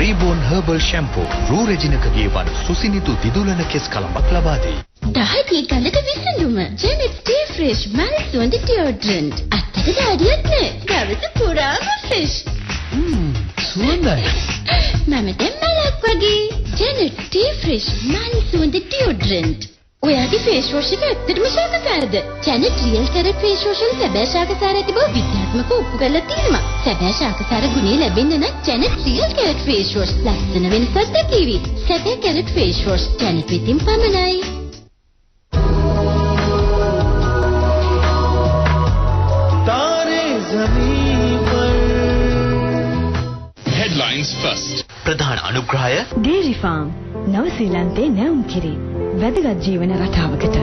Reborn Herbal Shampoo රූ රෙජිනකගේ වන් සුසිනිතු දිදුලන කෙස් කලඹක් ලබා දෙයි. දහදිය ගලක විසඳුම Janet Stay Fresh මල් සුවඳ deodorant. අත්තට දාඩියක් නෑ. දවස පුරාම fresh. සුවඳයි. මම දැන් මලක් වගේ. Janet Stay Fresh මල් සුවඳ deodorant. ඔයාගේ ෆේස් වොෂ් එක ඇත්තටම ශාකසාරද? Janet Real Carrot Face Wash වල සැබෑ ශාකසාර ඇති බව විද්‍යාත්මකව ඔප්පු කරලා තියෙනවා. සැබෑ ශාකසාර ගුණය ලැබෙන්න නම් Janet Real Carrot Face Wash ලස්සන වෙනසක් දැකීවි. සැබෑ Carrot Face Wash Janet විසින් පමණයි. Headlines first. ප්‍රධාන අනුග්‍රහය Dairy Farm නව ශ්‍රීලන්තේ නැවුම් කිරි වැදගත් ජීවන රටාවකට.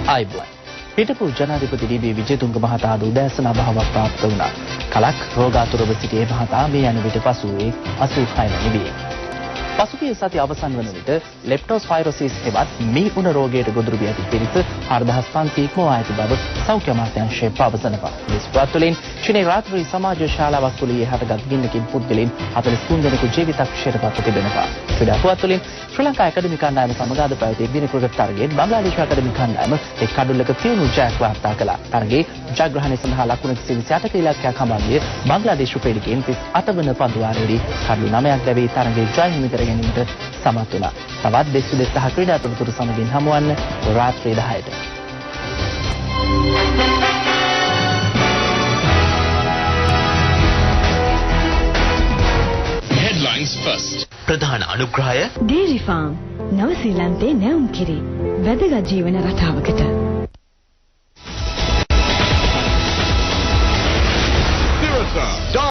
ආයිබුවන්. පිටපු ජනාධිපති ඩී.බී. විජේතුංග මහතා අද උදෑසන අභාවයක් ප්‍රාප්ත වුණා. කලක් රෝගාතුරව සිටියේ මහතා මේ යන විට පසුවේ 86 වැනි වියේ. පසුගිය සති අවසන් වන විට ලෙප්ටෝස්පයිරොසිස් හෙවත් මී උණ රෝගයට ගොදුරු වී ඇති පිරිස 4500 ඉක්මවා ඇති බව සෞඛ්‍ය අමාත්‍යාංශය පවසනවා. මේ ස්ප්‍රාත්තුලින් චීනයේ රාත්‍රී සමාජ ශාලාවක් තුලී හටගත් ගින්නකින් පුද්ගලයන් 43 දෙනෙකු ජීවිතක්ෂයට පත්ව තිබෙනවා. ක්‍රීඩා පුවත්තුලින් ශ්‍රී ලංකා ඇකඩමි කණ්ඩායම සමග අද පැවති දින ක්‍රිකට් තරගයෙන් බංග්ලාදේශ ඇකඩමි කණ්ඩායම එක් කඩුල්ලක තියුණු ජයක් වාර්තා කළා. තරගයේ ජයග්‍රහණය සඳහා ලකුණු 128ක ඉලක්කයක් හඹා ගිය බංග්ලාදේශ ක්‍රීඩකයන් 38 වන පන්දුවාරයේදී කඩලු 9ක් ලැබී තරගයේ ජය හිමි කර ගැනීමට සමත් වුණා. තවත් දෙස් විදෙස් සහ ක්‍රීඩා තොරතුරු සමගින් හමුවන්න රාත්‍රී 10ට. Headlines first. ප්‍රධාන අනුග්‍රහය Dairy Farm නව ශ්‍රීලන්තේ නැවුම් කිරි වැදගත් ජීවන රටාවකට.